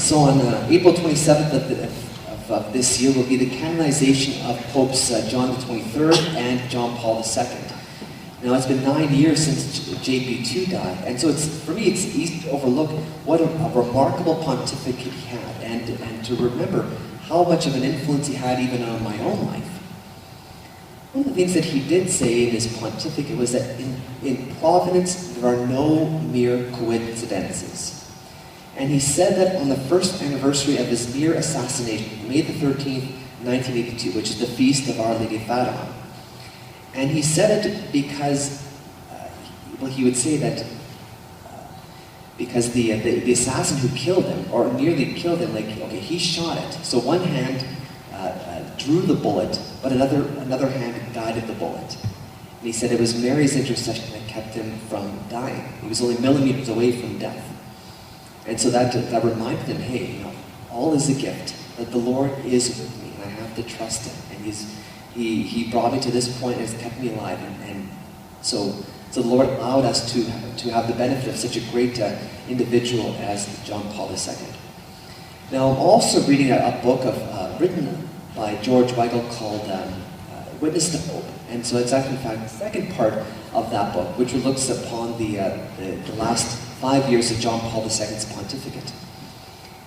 So on April 27th of this year will be the canonization of Popes John the 23rd and John Paul II. Now it's been 9 years since JP2 died, and so for me it's easy to overlook what a remarkable pontificate he had, and to remember how much of an influence he had even on my own life. One of the things that he did say in his pontificate was that in providence there are no mere coincidences. And he said that on the first anniversary of his mere assassination, May the 13th, 1982, which is the feast of Our Lady of Fatima. And he said it because, he would say that because the assassin who killed him, or nearly killed him, he shot it. So one hand drew the bullet, but another hand guided the bullet. And he said it was Mary's intercession that kept him from dying. He was only millimeters away from death. And so that reminded him, hey, all is a gift, that the Lord is with me, and I have to trust him. And he brought me to this point and has kept me alive. And so the Lord allowed us to have the benefit of such a great individual as John Paul II. Now, I'm also reading a book written by George Weigel called Witness to Hope. And so it's actually, in fact, the second part of that book, which looks upon the last 5 years of John Paul II's pontificate.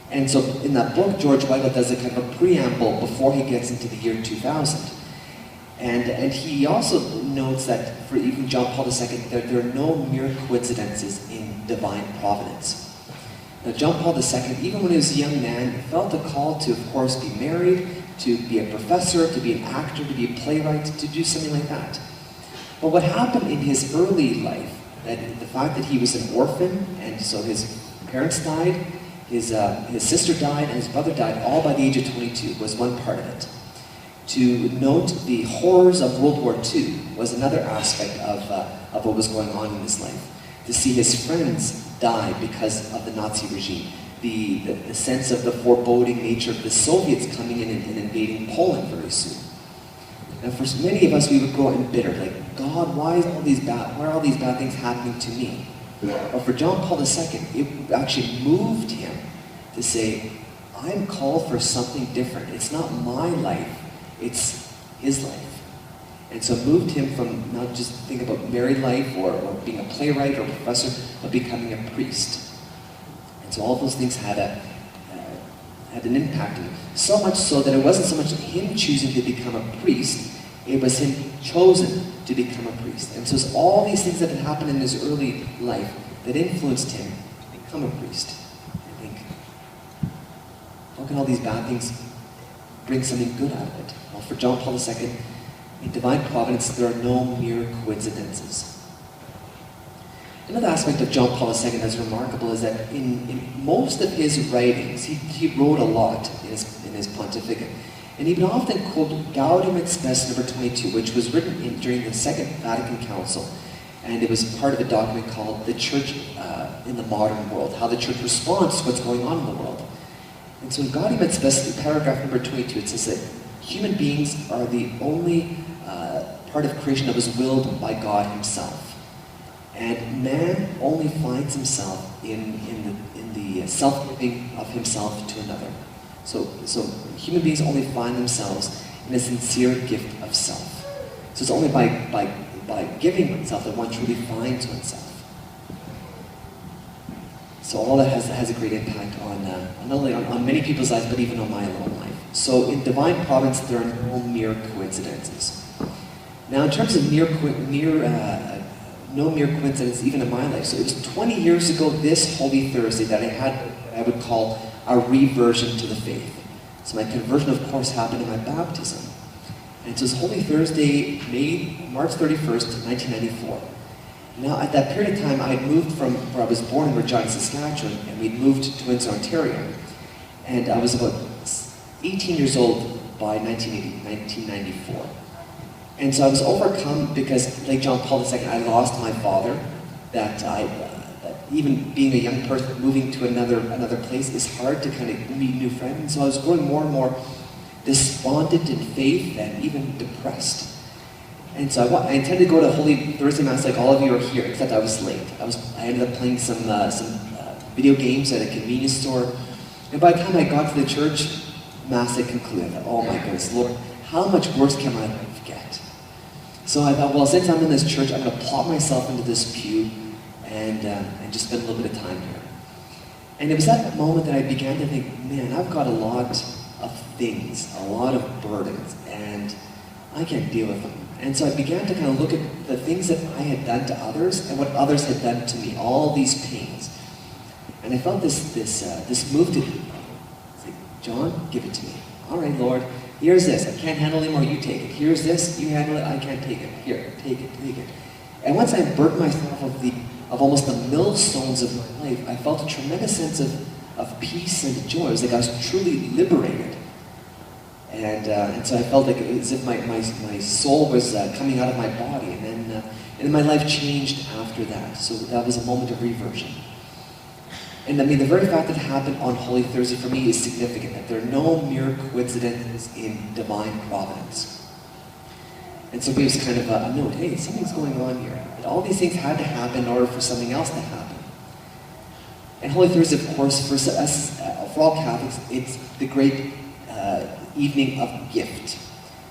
And so in that book, George Weigel does a kind of a preamble before he gets into the year 2000. And he also notes that for even John Paul II, there are no mere coincidences in divine providence. Now, John Paul II, even when he was a young man, felt a call to, of course, be married, to be a professor, to be an actor, to be a playwright, to do something like that. But what happened in his early life, that the fact that he was an orphan, and so his parents died, his sister died, and his brother died, all by the age of 22, was one part of it. To note the horrors of World War II was another aspect of what was going on in his life. To see his friends die because of the Nazi regime. The sense of the foreboding nature of the Soviets coming in and invading Poland very soon. And for many of us, we would grow embittered, like, God, why are all these bad things happening to me? But for John Paul II, it actually moved him to say, I'm called for something different. It's not my life, it's his life. And so it moved him from not just thinking about married life or being a playwright or a professor, but becoming a priest. And so all those things had an impact on him. So much so that it wasn't so much him choosing to become a priest, it was him chosen to become a priest. And so it's all these things that had happened in his early life that influenced him to become a priest. I think, how can all these bad things bring something good out of it? Well, for John Paul II, in divine providence, there are no mere coincidences. Another aspect of John Paul II that's remarkable is that in most of his writings, he wrote a lot in his pontificate. And he would often quote Gaudium et Spes number 22, which was written during the Second Vatican Council. And it was part of a document called The Church in the Modern World, how the Church responds to what's going on in the world. And so in Gaudium et Spes, paragraph number 22, it says that human beings are the only part of creation that was willed by God himself. And man only finds himself in the self-giving of himself to another. So human beings only find themselves in a sincere gift of self. So it's only by giving oneself that one truly finds oneself. So all that has a great impact on not only on many people's lives, but even on my own life. So in divine providence, there are no mere coincidences. Now, in terms of no mere coincidence even in my life. So it was 20 years ago this Holy Thursday that I would call a reversion to the faith. So my conversion, of course, happened in my baptism. And so it was Holy Thursday, March 31st, 1994. Now, at that period of time, I had moved from where I was born in Regina, Saskatchewan, and we'd moved to Windsor, Ontario. And I was about 18 years old by 1994. And so I was overcome because, like John Paul II, I lost my father. That even being a young person moving to another place is hard to kind of meet new friends. And so I was growing more and more despondent in faith and even depressed. And so I intended to go to Holy Thursday Mass like all of you are here, except I was late. I ended up playing some video games at a convenience store. And by the time I got to the church, Mass had concluded. Oh my goodness, Lord, how much worse can my life get? So I thought, well, since I'm in this church, I'm going to plop myself into this pew and just spend a little bit of time here. And it was at that moment that I began to think, man, I've got a lot of things, a lot of burdens, and I can't deal with them. And so I began to kind of look at the things that I had done to others and what others had done to me, all these pains. And I felt this move to me. It's like, John, give it to me. All right, Lord, here's this. I can't handle it anymore, you take it. Here's this, you handle it, I can't take it. Here, take it, take it. And once I burnt myself of almost the millstones of my life, I felt a tremendous sense of peace and joy. It was like I was truly liberated. And so I felt like it was as if my soul was coming out of my body. And then my life changed after that. So that was a moment of reversion. And I mean, the very fact that it happened on Holy Thursday for me is significant, that there are no mere coincidences in divine providence. And so it was kind of a note, hey, something's going on here. And all these things had to happen in order for something else to happen. And Holy Thursday, of course, for us, for all Catholics, it's the great evening of gift.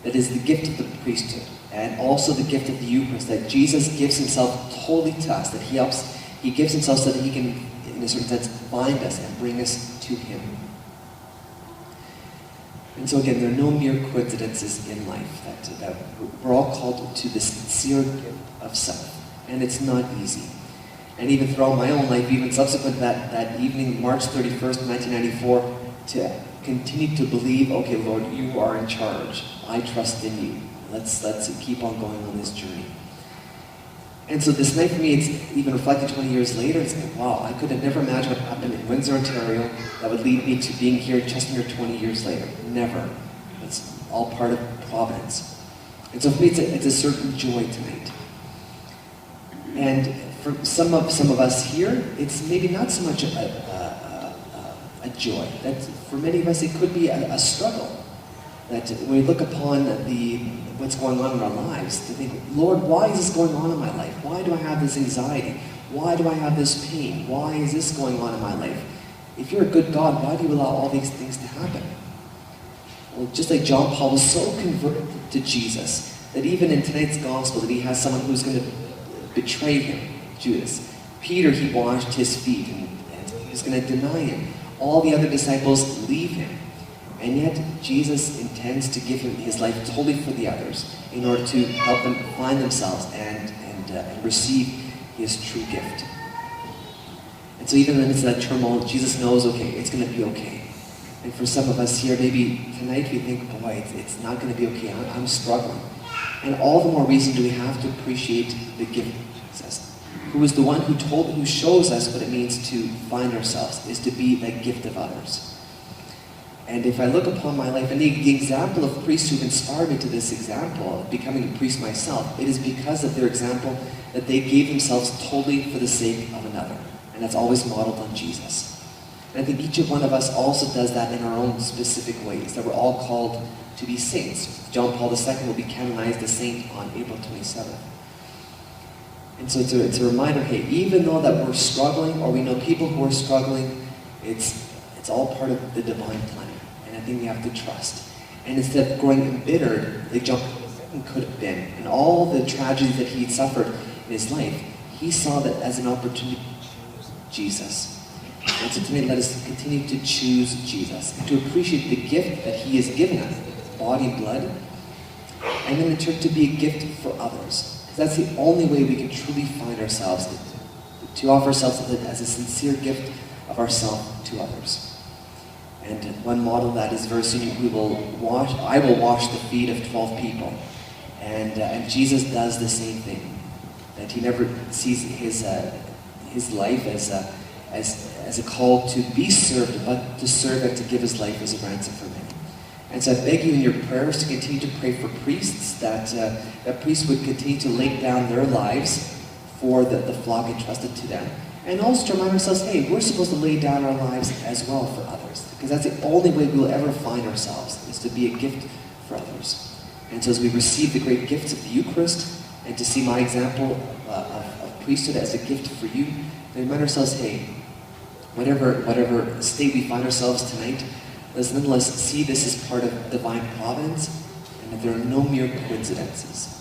That is the gift of the priesthood, and also the gift of the Eucharist, that Jesus gives himself totally to us, that he gives himself so that he can, in a certain sense, bind us and bring us to him. And so again, there are no mere coincidences in life, that we're all called to the sincere gift of self, and it's not easy. And even throughout my own life, even subsequent to that evening, March 31st, 1994, to continue to believe, okay, Lord, you are in charge. I trust in you. Let's keep on going on this journey. And so this night for me, it's even reflected 20 years later, it's like, wow, I could have never imagined what happened in Windsor, Ontario, that would lead me to being here in Chestermere 20 years later. Never. It's all part of providence. And so for me, it's a certain joy tonight. And for some of us here, it's maybe not so much a joy. That for many of us, it could be a struggle. That when we look upon what's going on in our lives, to think, Lord, why is this going on in my life? Why do I have this anxiety? Why do I have this pain? Why is this going on in my life? If you're a good God, why do you allow all these things to happen? Well, just like John Paul was so converted to Jesus, that even in tonight's gospel, that he has someone who's going to betray him, Judas. Peter, he washed his feet, and he's going to deny him. All the other disciples leave him. And yet, Jesus intends to give him his life totally for the others in order to help them find themselves and receive his true gift. And so even in the midst of that turmoil, Jesus knows, okay, it's going to be okay. And for some of us here, maybe tonight we think, boy, it's not going to be okay. I'm struggling. And all the more reason do we have to appreciate the gift of Jesus, who is the one who shows us what it means to find ourselves, is to be that gift of others. And if I look upon my life, and the example of priests who've inspired me to this example of becoming a priest myself, it is because of their example that they gave themselves totally for the sake of another. And that's always modeled on Jesus. And I think each one of us also does that in our own specific ways, that we're all called to be saints. John Paul II will be canonized a saint on April 27th. And so it's a reminder, hey, even though that we're struggling, or we know people who are struggling, it's all part of the divine plan. And I think we have to trust. And instead of growing embittered, like John Paul II could have been, and all the tragedies that he suffered in his life, he saw that as an opportunity to choose Jesus. And so tonight, let us continue to choose Jesus, and to appreciate the gift that he has given us, his body and blood, and then in turn to be a gift for others. Because that's the only way we can truly find ourselves, to offer ourselves as a sincere gift of ourselves to others. And one model of that is very soon I will wash the feet of 12 people. And Jesus does the same thing. That he never sees his life as a call to be served, but to serve and to give his life as a ransom for many. And so I beg you in your prayers to continue to pray for priests, that priests would continue to lay down their lives for the flock entrusted to them. And also to remind ourselves, hey, we're supposed to lay down our lives as well for others. Because that's the only way we'll ever find ourselves, is to be a gift for others. And so as we receive the great gifts of the Eucharist, and to see my example of priesthood as a gift for you, then remind ourselves, hey, whatever state we find ourselves tonight, let's nonetheless see this as part of divine providence, and that there are no mere coincidences.